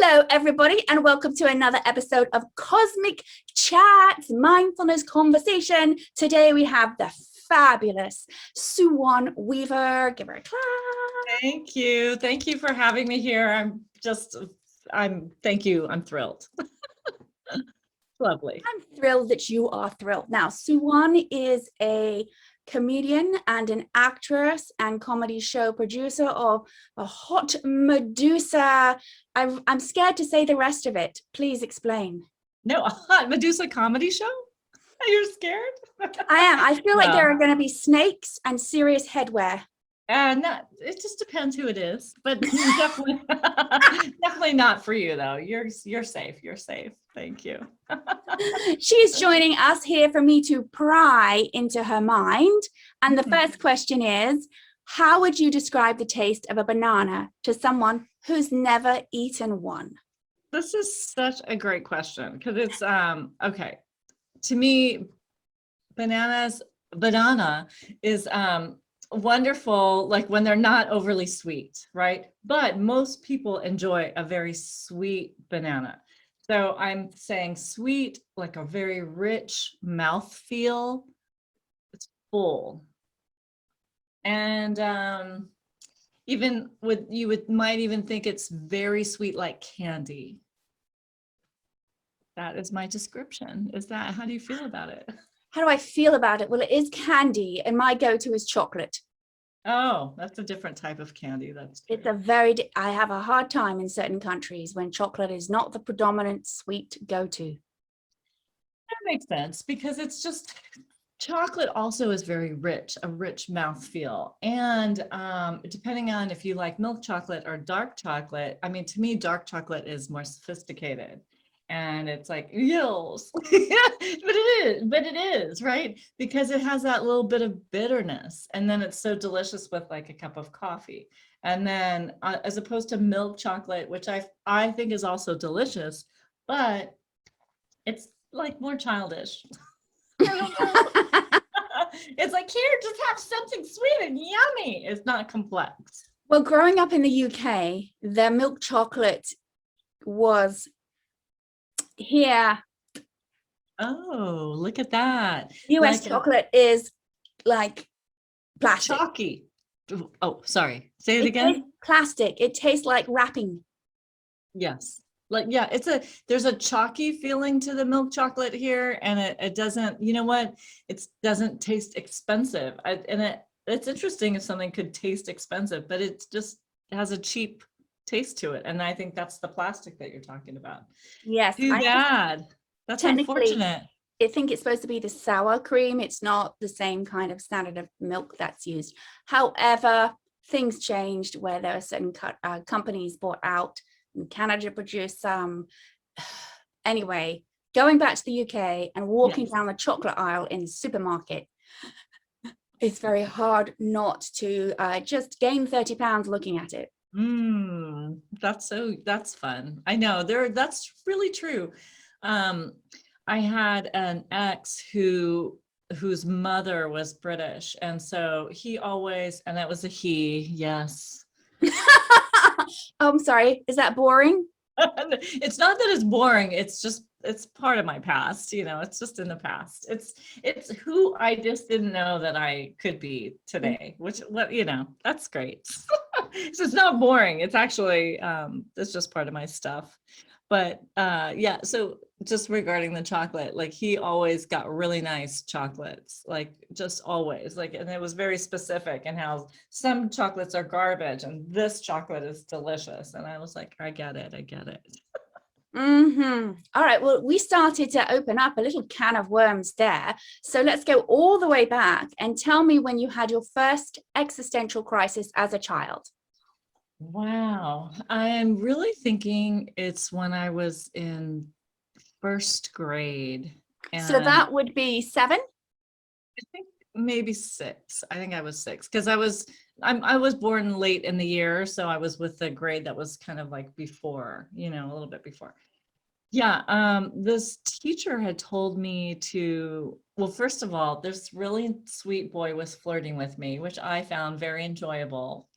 Hello, everybody, and welcome to another episode of Cosmic Chats Mindfulness Conversation. Today we have the fabulous Suwon Weaver. Give her a clap. Thank you. Thank you for having me here. Thank you. I'm thrilled. Lovely. I'm thrilled that you are thrilled. Now, Suwon is a comedian and an actress and comedy show producer of a hot Medusa. I'm scared to say the rest of it. Please explain. No, a hot Medusa comedy show? Are you scared? I am. I feel like there are going to be snakes and serious headwear. It just depends who it is, but definitely, definitely not for you though. You're safe. You're safe. Thank you. She's joining us here for me to pry into her mind. And the first question is, how would you describe the taste of a banana to someone who's never eaten one? This is such a great question because it's okay. To me, banana is wonderful, like when they're not overly sweet, right? But most people enjoy a very sweet banana. So I'm saying sweet, like a very rich mouthfeel. It's full. And might even think it's very sweet, like candy. That is my description. How do you feel about it? How do I feel about it? Well, it is candy, and my go-to is chocolate. Oh, that's a different type of candy. That's true. I have a hard time in certain countries when chocolate is not the predominant sweet go-to. That makes sense because it's just chocolate also is very rich, a rich mouthfeel. And depending on if you like milk chocolate or dark chocolate, I mean, to me, dark chocolate is more sophisticated. And it's like, yes, but it is, right? Because it has that little bit of bitterness. And then it's so delicious with like a cup of coffee. And then as opposed to milk chocolate, which I think is also delicious, but it's like more childish. I don't know. It's like, here, just have something sweet and yummy. It's not complex. Well, growing up in the UK, their milk chocolate was here. Oh, look at that. US chocolate is like plastic. Chalky. Oh, sorry. Say it again. Plastic. It tastes like wrapping. Yes. Like, yeah, there's a chalky feeling to the milk chocolate here, and it doesn't, you know what? It doesn't taste expensive. It's interesting if something could taste expensive, but it just has a cheap taste to it. And I think that's the plastic that you're talking about. Yes. Too bad. That's unfortunate. I think it's supposed to be the sour cream. It's not the same kind of standard of milk that's used. However, things changed where there are certain companies bought out and Canada produced some. Anyway, going back to the UK and walking down the chocolate aisle in the supermarket, it's very hard not to just gain 30 pounds looking at it. That's fun. I know that's really true. I had an ex whose mother was British, and so he always, and that was a he, yes. Oh, I'm sorry, is that boring? It's not that it's boring, it's part of my past, it's just in the past. It's who I just didn't know that I could be today, that's great. So it's not boring. It's actually it's just part of my stuff. But so just regarding the chocolate, like he always got really nice chocolates, like just always, like, and it was very specific and how some chocolates are garbage and this chocolate is delicious. And I was like, I get it. All right, well, we started to open up a little can of worms there. So let's go all the way back and tell me when you had your first existential crisis as a child. Wow. I'm really thinking it's when I was in first grade. So that would be 7? I think maybe 6. I think I was 6 because I was born late in the year. So I was with the grade that was kind of like before, a little bit before. Yeah. This teacher had told me well, first of all, this really sweet boy was flirting with me, which I found very enjoyable.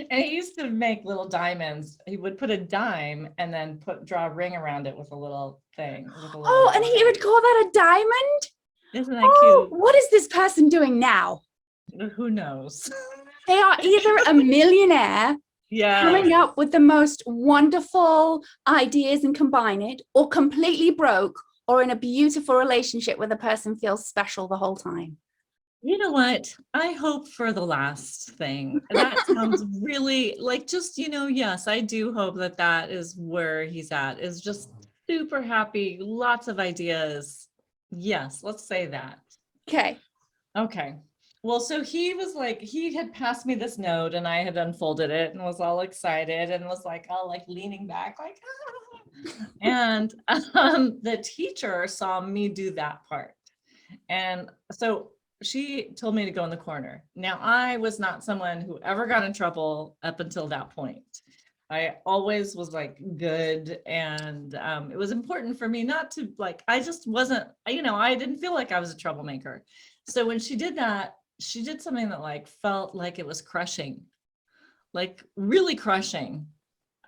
And he used to make little diamonds. He would put a dime and then draw a ring around it with a little thing, with a little Oh, and he diamond. would call that a diamond? Isn't that Oh, cute? what is this person doing now? Who knows? They are either a millionaire Yeah. coming up with the most wonderful ideas and combine it, or completely broke, or in a beautiful relationship where the person feels special the whole time. You know what? I hope for the last thing. That sounds really like just, yes, I do hope that that is where he's at, is just super happy, lots of ideas. Yes, let's say that. Okay. Okay. Well, so he was like, he had passed me this note and I had unfolded it and was all excited and was like, all like leaning back, like, ah. And the teacher saw me do that part. And so she told me to go in the corner. Now, I was not someone who ever got in trouble up until that point. I always was like good. And it was important for me not to like, I just wasn't, I didn't feel like I was a troublemaker. So when she did that, she did something that like felt like it was crushing, like really crushing.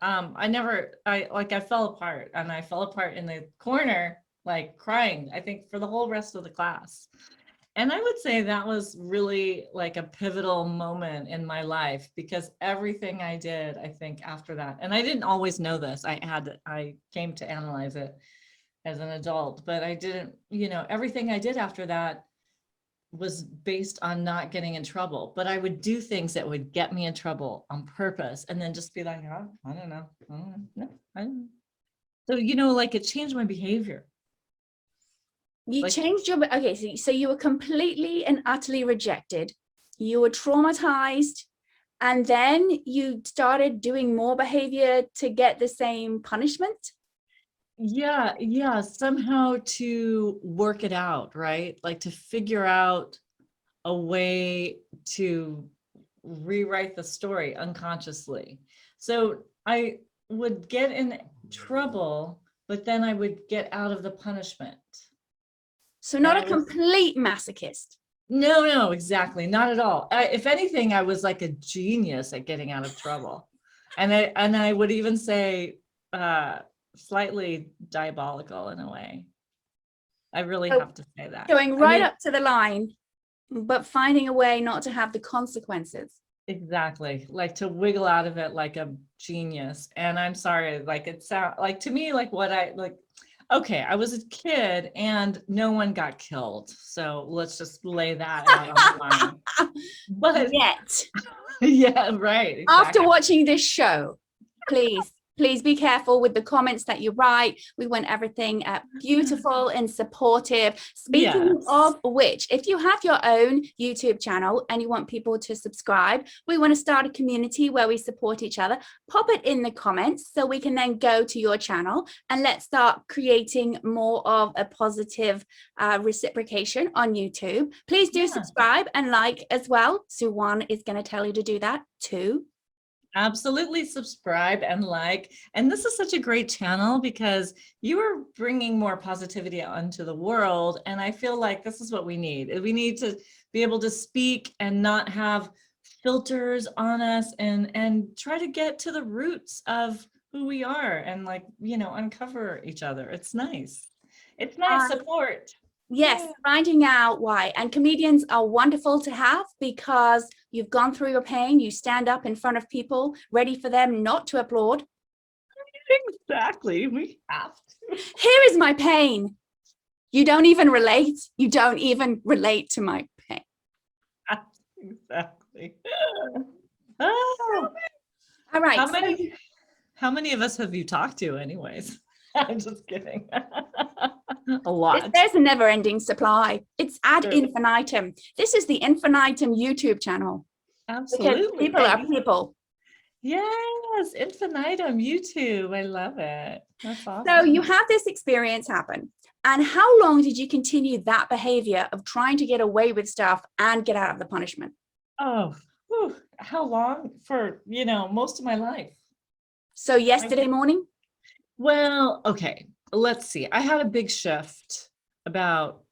I fell apart and I fell apart in the corner, like crying, I think for the whole rest of the class. And I would say that was really like a pivotal moment in my life because everything I did, I think after that, and I didn't always know this, I came to analyze it as an adult, but I didn't, everything I did after that was based on not getting in trouble, but I would do things that would get me in trouble on purpose and then just be like, oh, I don't know. No, I don't know. So, like it changed my behavior. You Like, changed your, okay, so you were completely and utterly rejected. You were traumatized. And then you started doing more behavior to get the same punishment. yeah, somehow to work it out, right? Like to figure out a way to rewrite the story unconsciously. So I would get in trouble, but then I would get out of the punishment. So And not I a was, complete masochist. no, exactly. Not at all. If anything, I was like a genius at getting out of trouble. And I would even say slightly diabolical in a way. I really So have to say that. going I right mean, up to the line, but finding a way not to have the consequences. exactly. Like to wiggle out of it like a genius. And I'm sorry, like it sound like to me, like what I like, okay, I was a kid and no one got killed. So let's just lay that out on the line. But Yet, yeah, right, after exactly. watching this show, please be careful with the comments that you write. We want everything beautiful and supportive. Speaking Yes. of which, if you have your own YouTube channel and you want people to subscribe, we want to start a community where we support each other. Pop it in the comments so we can then go to your channel and let's start creating more of a positive reciprocation on YouTube. Please do Yeah. subscribe and like as well. Suwon is going to tell you to do that too. Absolutely subscribe and like. And this is such a great channel because you are bringing more positivity out into the world. And I feel like this is what we need. We need to be able to speak and not have filters on us and try to get to the roots of who we are and like, uncover each other. It's nice. It's nice support. Yes, Yeah. finding out why. And comedians are wonderful to have because you've gone through your pain, you stand up in front of people, ready for them not to applaud. Exactly. We have to. Here is my pain. You don't even relate. You don't even relate to my pain. Exactly. Oh, All right. how So many of us have you talked to anyways? I'm just kidding. A lot. there's a never ending supply. It's ad Sure. infinitum. This is the infinitum YouTube channel because Absolutely. people are people. Yes, infinitum, YouTube. I love it. That's So you awesome. have this experience happen. And how long did you continue that behavior of trying to get away with stuff and get out of the punishment? Oh, whew, how long? For, most of my life. So I, yesterday morning? well, okay, let's see. I had a big shift about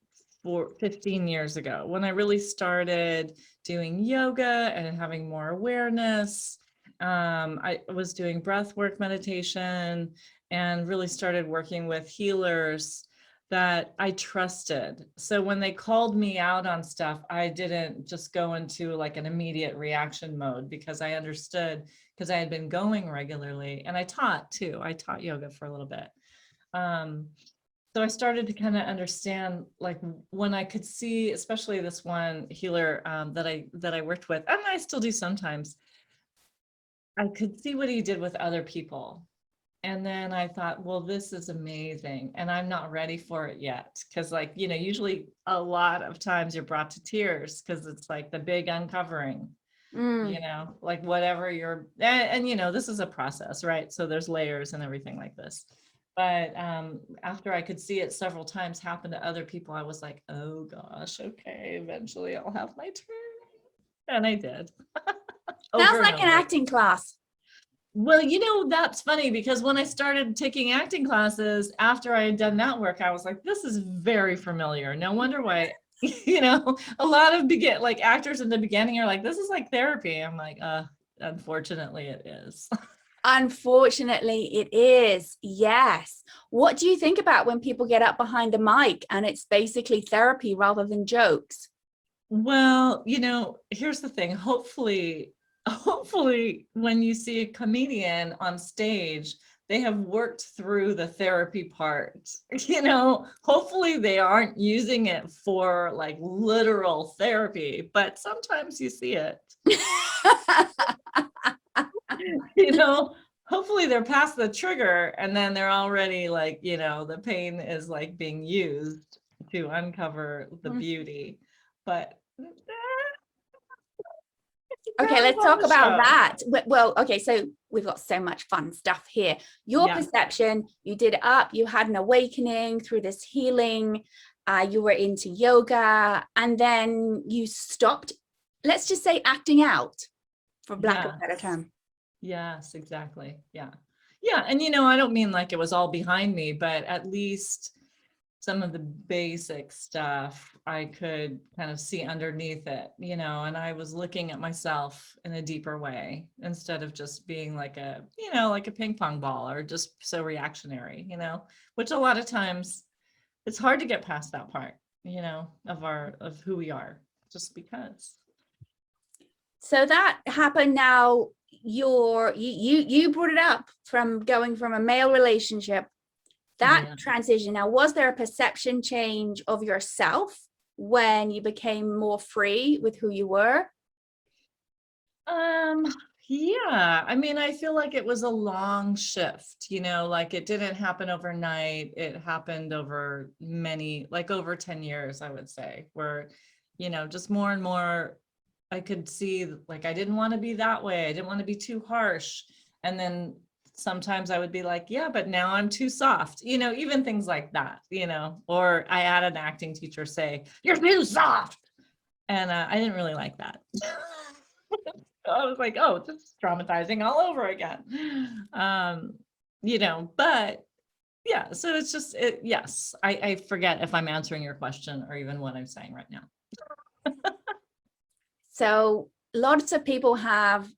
15 years ago when I really started doing yoga and having more awareness. I was doing breath work meditation and really started working with healers that I trusted. So when they called me out on stuff, I didn't just go into like an immediate reaction mode because I understood, because I had been going regularly and I taught too. I taught yoga for a little bit. Um, so I started to kind of understand, like when I could see, especially this one healer that I worked with, and I still do sometimes, I could see what he did with other people. And then I thought, well, this is amazing. And I'm not ready for it yet. Cause like, usually a lot of times you're brought to tears because it's like the big uncovering, Mm. like whatever you're, this is a process, right? So there's layers and everything like this. But after I could see it several times happen to other people, I was like, oh gosh, okay, eventually I'll have my turn. And I did. Sounds Over and like an over. acting class. Well, that's funny because when I started taking acting classes after I had done that work, I was like, this is very familiar. No wonder why, a lot of like actors in the beginning are like, this is like therapy. I'm like, unfortunately it is. Unfortunately, it is. Yes. What do you think about when people get up behind the mic and it's basically therapy rather than jokes? Well, here's the thing. Hopefully when you see a comedian on stage, they have worked through the therapy part. Hopefully they aren't using it for like literal therapy, but sometimes you see it. you know, Hopefully they're past the trigger and then they're already like, the pain is like being used to uncover the beauty. But Okay, depends let's on talk the about show. that. Well, okay, so we've got so much fun stuff here. Your Yeah. perception, you did it up, you had an awakening through this healing, you were into yoga, and then you stopped, let's just say, acting out, for lack of a better Yes. term. Yes, exactly. Yeah. Yeah. And I don't mean like it was all behind me, but at least some of the basic stuff I could kind of see underneath it, and I was looking at myself in a deeper way instead of just being like like a ping pong ball or just so reactionary, which a lot of times it's hard to get past that part, of who we are just because. So that happened now. You brought it up from going from a male relationship, that Yeah. transition. Now, was there a perception change of yourself when you became more free with who you were? Um, yeah, I mean, I feel like it was a long shift, like it didn't happen overnight. It happened over over 10 years, I would say, where, just more and more I could see like I didn't want to be that way. I didn't want to be too harsh. And then sometimes I would be like, yeah, but now I'm too soft, even things like that, or I had an acting teacher say, you're too soft. And I didn't really like that. I was like, oh, this is traumatizing all over again. But yeah, so it's just yes, I forget if I'm answering your question or even what I'm saying right now. So lots of people have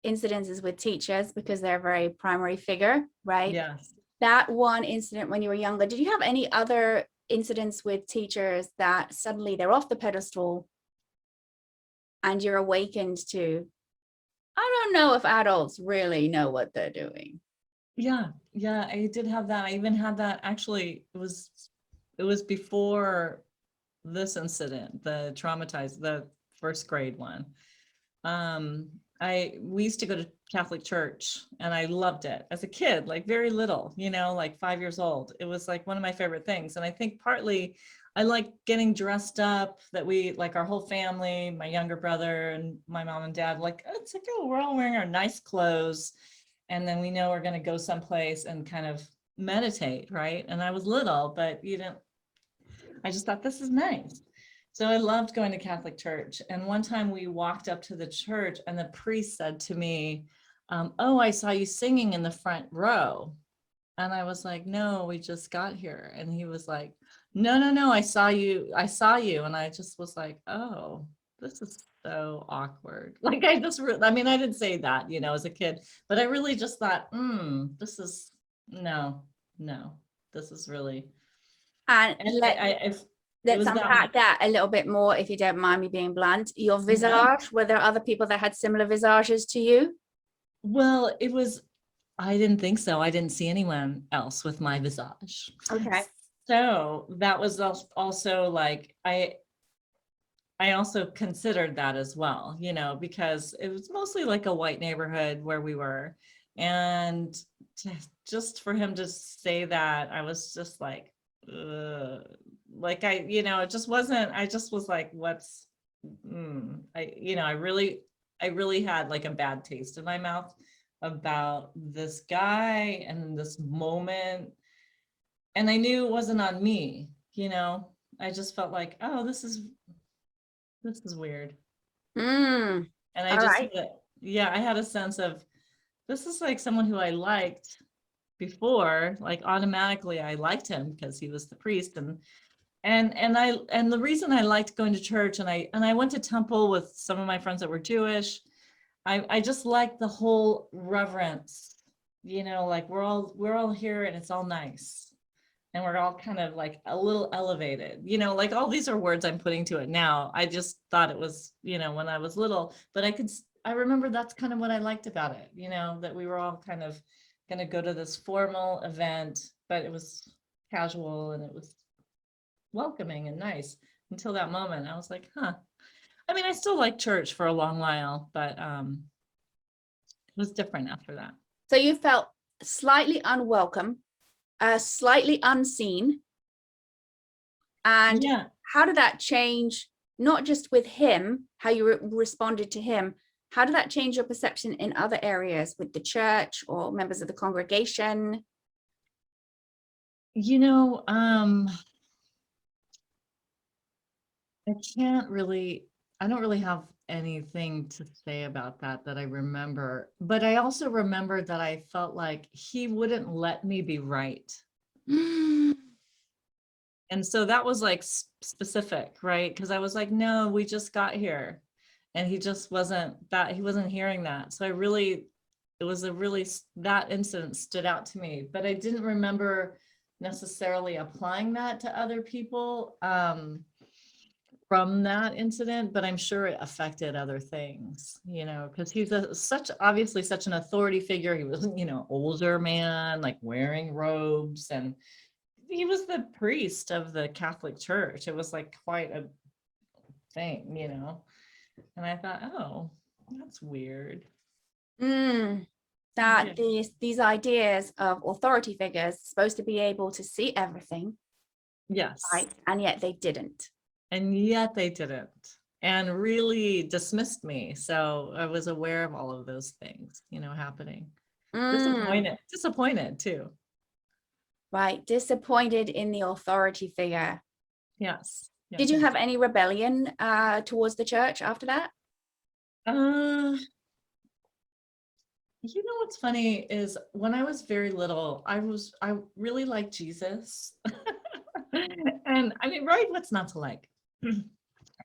incidences with teachers because they're a very primary figure, right? Yes. That one incident when you were younger, did you have any other incidents with teachers that suddenly they're off the pedestal and you're awakened to, I don't know if adults really know what they're doing? Yeah, I did have that. I even had that actually, it was before this incident, the traumatized, the first grade one. Um, we used to go to Catholic church and I loved it as a kid, like very little, like 5 years old. It was like one of my favorite things. And I think partly I like getting dressed up, that we like our whole family, my younger brother and my mom and dad, like, it's like, oh, we're all wearing our nice clothes. And then we know we're going to go someplace and kind of meditate. Right. And I was little, but I just thought this is nice. So I loved going to Catholic church. And one time we walked up to the church and the priest said to me, oh, I saw you singing in the front row. And I was like, no, we just got here. And he was like, no, I saw you. And I just was like, oh, this is so awkward. Like I just, I mean, I didn't say that, you know, as a kid, but I really just thought, this is, no, this is really, And and it let's was that, unpack that a little bit more, if you don't mind me being blunt. Your yeah. visage, were there other people that had similar visages to you? Well, I didn't think so. I didn't see anyone else with my visage. Okay. So that was also like, I also considered that as well, you know, because it was mostly like a white neighborhood where we were. And just for him to say that, I was just like, like you know, it just wasn't, I just was like, you know, I really had like a bad taste in my mouth about this guy and this moment. And I knew it wasn't on me, you know, I just felt like, oh, this is weird. Mm, And I all just, right. yeah, I had a sense of this is like someone who I liked before, like automatically I liked him because he was the priest. And the reason I liked going to church, and I went to temple with some of my friends that were Jewish. I just liked the whole reverence, you know, like we're all here and it's all nice. And we're all kind of like a little elevated, you know, like all these are words I'm putting to it now. I just thought it was, you know, when I was little, but I remember that's kind of what I liked about it, you know, that we were all kind of going to go to this formal event, but it was casual and it was welcoming and nice until that moment. I was like, huh. I mean, I still like church for a long while, but it was different after that. So you felt slightly unwelcome, slightly unseen. And Yeah. how did that change, not just with him, how you responded to him? How did that change your perception in other areas with the church or members of the congregation? You know, I don't really have anything to say about that I remember, but I also remember that I felt like he wouldn't let me be right. Mm, And so that was like specific, right? Because I was like, no, we just got here. And he just he wasn't hearing that. So it was that incident stood out to me, but I didn't remember necessarily applying that to other people. From that incident, but I'm sure it affected other things, you know, because he's obviously such an authority figure. He was, you know, older man, like wearing robes, and he was the priest of the Catholic Church. It was like quite a thing, you know. And I thought, oh, that's weird. mm, that Yeah. these ideas of authority figures supposed to be able to see everything, Yes. right? And yet they didn't. And yet they didn't, and really dismissed me. So I was aware of all of those things, you know, happening. Mm, Disappointed too. right. Disappointed in the authority figure. Yes. Did you Yes. have any rebellion towards the church after that? Uh, you know what's funny is when I was very little, I really liked Jesus. And I mean, right, what's not to like?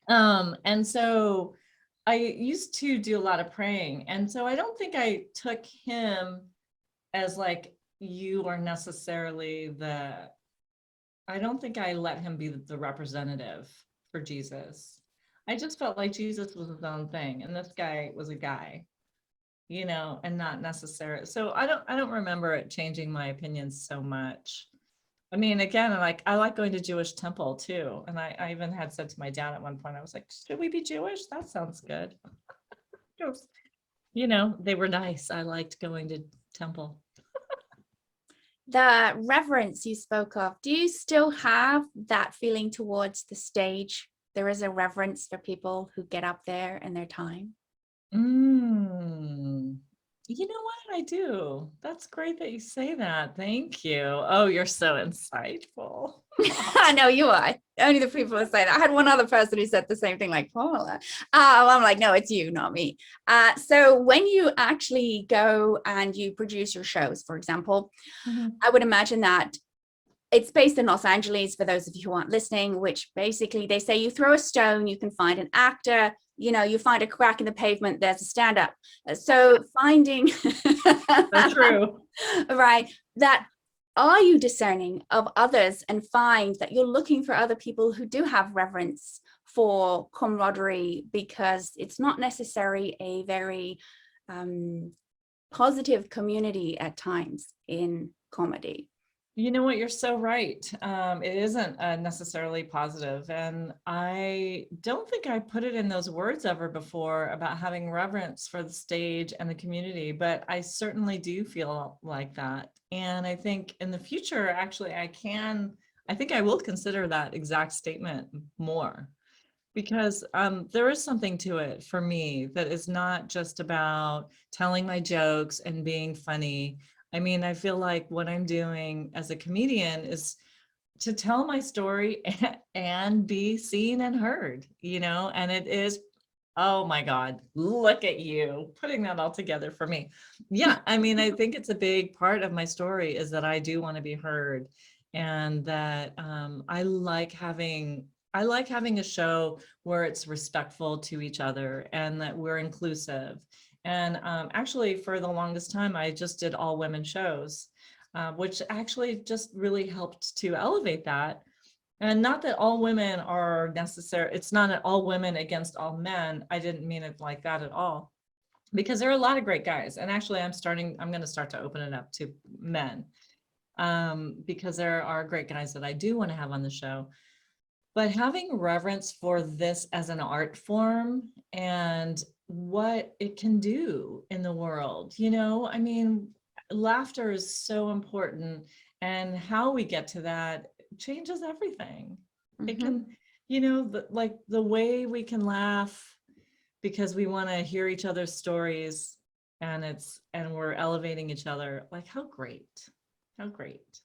And so I used to do a lot of praying. And so I don't think I took him as like you are necessarily I don't think I let him be the representative for Jesus. I just felt like Jesus was his own thing and this guy was a guy, you know, and not necessarily. So I don't remember it changing my opinions so much. I mean, again, I like going to Jewish temple too. And I even had said to my dad at one point, I was like, should we be Jewish? That sounds good. Just, you know, they were nice. I liked going to temple. The reverence you spoke of, do you still have that feeling towards the stage? There is a reverence for people who get up there in their time. Mm. You know what? I do. That's great that you say that. Thank you. Oh, you're so insightful. I know you are. Only the people who say that. I had one other person who said the same thing, like Paula. I'm like, no, it's you, not me. So when you actually go and you produce your shows, for example, Mhm. I would imagine that it's based in Los Angeles, for those of you who aren't listening, which basically they say you throw a stone, you can find an actor, you find a crack in the pavement, there's a stand up. So finding So true. right, that are you discerning of others and find that you're looking for other people who do have reverence for camaraderie, because it's not necessarily a very positive community at times in comedy. You know what? You're so right. It isn't necessarily positive. And I don't think I put it in those words ever before about having reverence for the stage and the community, but I certainly do feel like that. And I think in the future, actually, I think I will consider that exact statement more, because there is something to it for me that is not just about telling my jokes and being funny. I mean, I feel like what I'm doing as a comedian is to tell my story and be seen and heard, and it is, oh my God, look at you putting that all together for me. Yeah, I mean, I think it's a big part of my story is that I do want to be heard, and that I like having a show where it's respectful to each other and that we're inclusive. And actually, for the longest time, I just did all women shows, which actually just really helped to elevate that. And not that all women are necessary. It's not an all women against all men. I didn't mean it like that at all, because there are a lot of great guys. And actually, I'm going to start to open it up to men, because there are great guys that I do want to have on the show. But having reverence for this as an art form and what it can do in the world, I mean, laughter is so important, and how we get to that changes everything. It Mhm. can, like the way we can laugh because we want to hear each other's stories, and we're elevating each other. Like, how great. How great.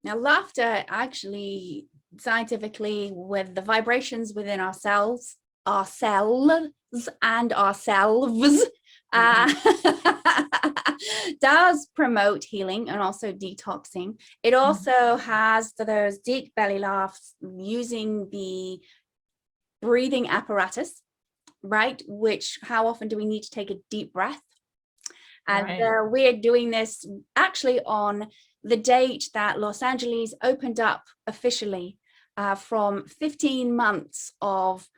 Now, laughter actually, scientifically, with the vibrations within ourselves and ourselves, uh, does promote healing and also detoxing. It also has those deep belly laughs using the breathing apparatus, right? Which, how often do we need to take a deep breath? And Right. we're doing this actually on the date that Los Angeles opened up officially, from 15 months of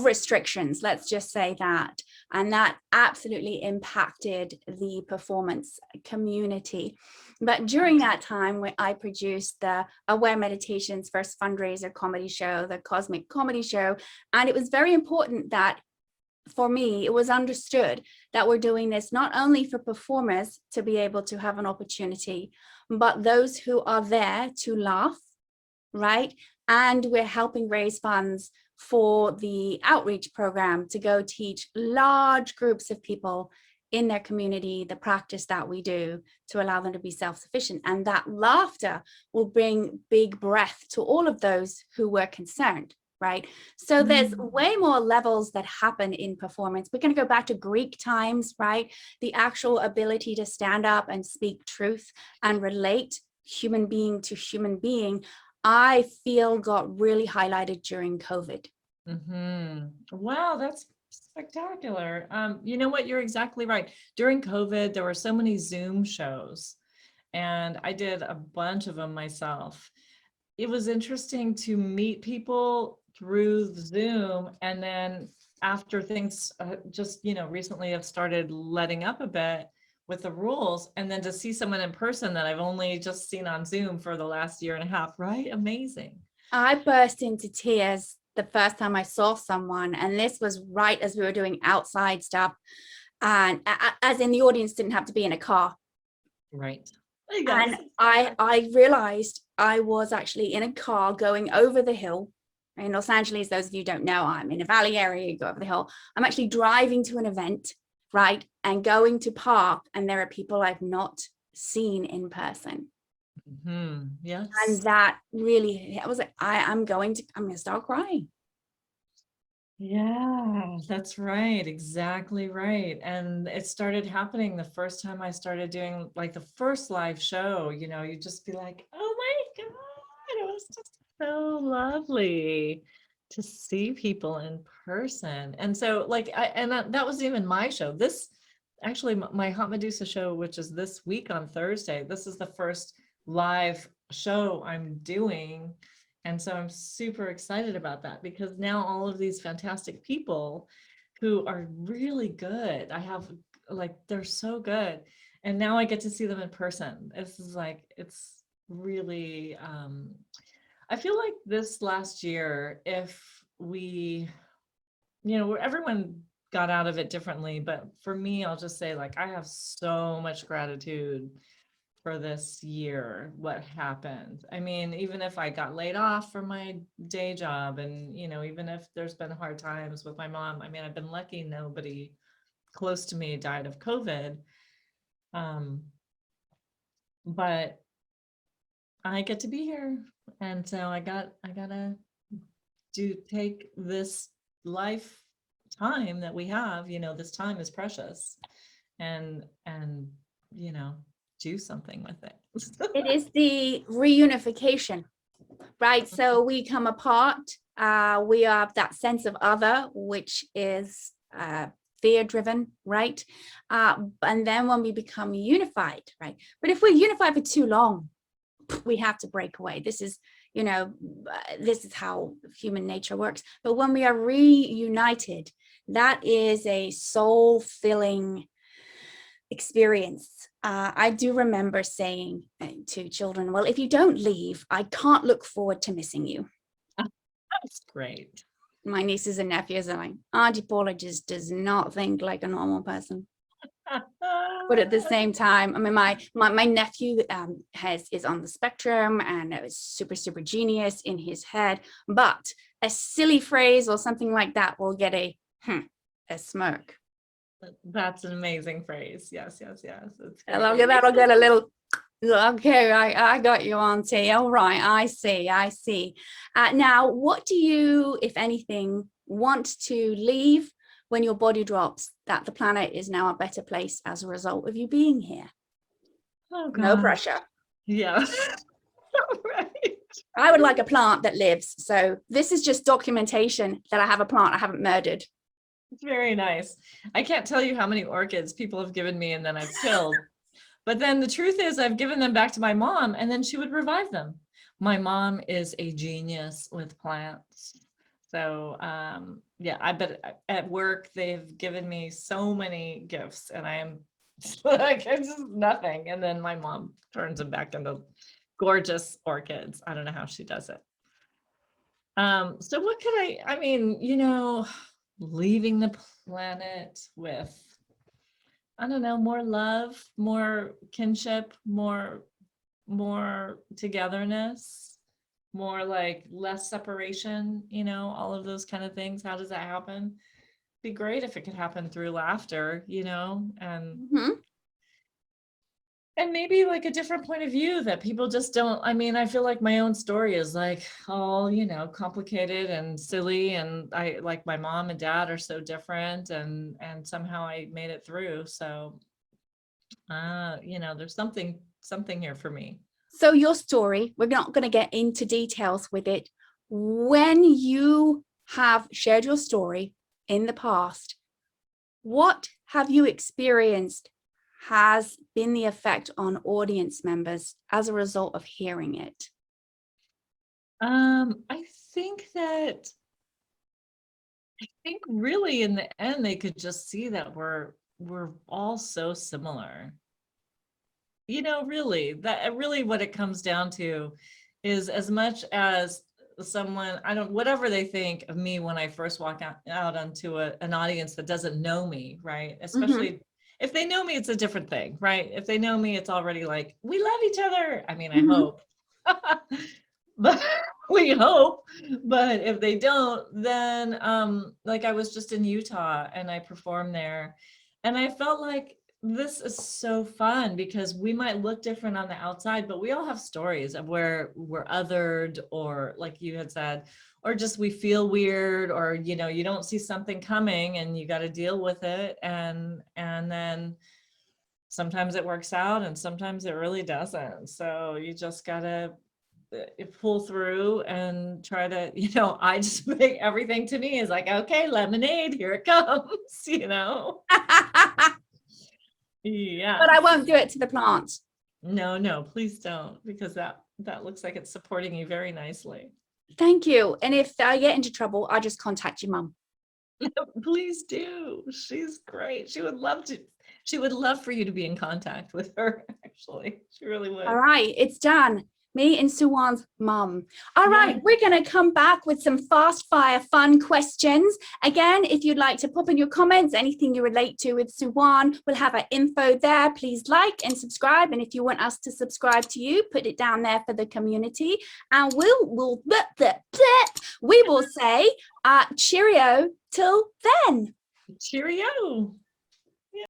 restrictions, let's just say that. And that absolutely impacted the performance community. But during that time, when I produced the Aware Meditation's first fundraiser comedy show, the Cosmic Comedy Show, and it was very important that for me, it was understood that we're doing this not only for performers to be able to have an opportunity, but those who are there to laugh, right? And we're helping raise funds for the outreach program to go teach large groups of people in their community the practice that we do to allow them to be self-sufficient. And that laughter will bring big breath to all of those who were concerned. Right. So there's way more levels that happen in performance. We're going to go back to Greek times, right? The actual ability to stand up and speak truth and relate human being to human being, I feel got really highlighted during COVID. Wow, that's spectacular. You know what? You're exactly right. During COVID, there were so many Zoom shows, and I did a bunch of them myself. It was interesting to meet people through Zoom, and then after things just recently have started letting up a bit with the rules, and then to see someone in person that I've only just seen on Zoom for the last year and a half, right? Amazing. I burst into tears the first time I saw someone, and this was right as we were doing outside stuff, and as in the audience didn't have to be in a car. Right. And Yes. I realized I was actually in a car going over the hill. In Los Angeles, those of you who don't know, I'm in a valley area, you go over the hill. I'm actually driving to an event, right? And going to park, and there are people I've not seen in person. Yes. And that really, I was like, I'm going to start crying. Yeah, that's right. Exactly right. And it started happening the first time I started doing like the first live show, you just be like, oh my God, it was just so lovely. to see people in person. And so like, that was even my show. This actually my Hot Medusa show, which is this week on Thursday, this is the first live show I'm doing. And so I'm super excited about that because now all of these fantastic people who are really good, I have like, they're so good. And now I get to see them in person. This is like, it's really, I feel like this last year, if we, everyone got out of it differently, but for me, I'll just say like, I have so much gratitude for this year, what happened. I mean, even if I got laid off from my day job and, even if there's been hard times with my mom, I mean, I've been lucky nobody close to me died of COVID. But I get to be here. And so I gotta take this life time that we have, this time is precious and, do something with it. It is the reunification, right? So we come apart, we have that sense of other, which is fear driven, right? And then when we become unified, right? But if we're unified for too long, we have to break away. This is, this is how human nature works. But when we are reunited, that is a soul filling experience. I do remember saying to children, well, if you don't leave, I can't look forward to missing you. That's great. My nieces and nephews are like, Auntie Paula just does not think like a normal person. But at the same time, I mean, my nephew is on the spectrum and is super genius in his head, but a silly phrase or something like that will get a smirk. That's an amazing phrase. Yes. I'll get a little, okay, I got you, Auntie. All right, I see. Now, what do you, if anything, want to leave when your body drops, that the planet is now a better place as a result of you being here? Oh, No God. pressure. Yeah. Right. I would like a plant that lives. So this is just documentation that I have a plant I haven't murdered. It's very nice. I can't tell you how many orchids people have given me and then I've killed. But then the truth is I've given them back to my mom and then she would revive them. My mom is a genius with plants. So yeah, I bet at work they've given me so many gifts and I am like, it's just nothing. And then my mom turns them back into gorgeous orchids. I don't know how she does it. So what could I mean, leaving the planet with, I don't know, more love, more kinship, more togetherness, more like less separation, all of those kind of things. How does that happen? Be great if it could happen through laughter, and maybe like a different point of view that people just don't. I mean, I feel like my own story is like all, complicated and silly. And I like my mom and dad are so different and somehow I made it through. So, there's something here for me. So your story, we're not going to get into details with it. When you have shared your story in the past, what have you experienced has been the effect on audience members as a result of hearing it? I think really in the end, they could just see that we're all so similar. Really, what it comes down to is as much as someone, whatever they think of me when I first walk out onto an audience that doesn't know me, right? Especially if they know me, it's a different thing, right? If they know me, it's already like, we love each other. I mean, I hope, but we hope, but if they don't, then like I was just in Utah and I performed there and I felt like this is so fun because we might look different on the outside, but we all have stories of where we're othered or like you had said, or just we feel weird or, you don't see something coming and you got to deal with it. And then sometimes it works out and sometimes it really doesn't. So you just gotta pull through and try to, you know, I just make everything to me is like, okay, lemonade, here it comes, you know? Yeah. But I won't do it to the plants. No, please don't, because that looks like it's supporting you very nicely. Thank you. And if I get into trouble, I'll just contact your mum. Please do. She's great. She would love for you to be in contact with her, actually. She really would. All right, it's done. Me and Suwon's mum. All right, Yeah. we're going to come back with some fast fire fun questions. Again, if you'd like to pop in your comments, anything you relate to with Suwon, we'll have our info there. Please like and subscribe. And if you want us to subscribe to you, put it down there for the community. And we will say cheerio till then. Cheerio.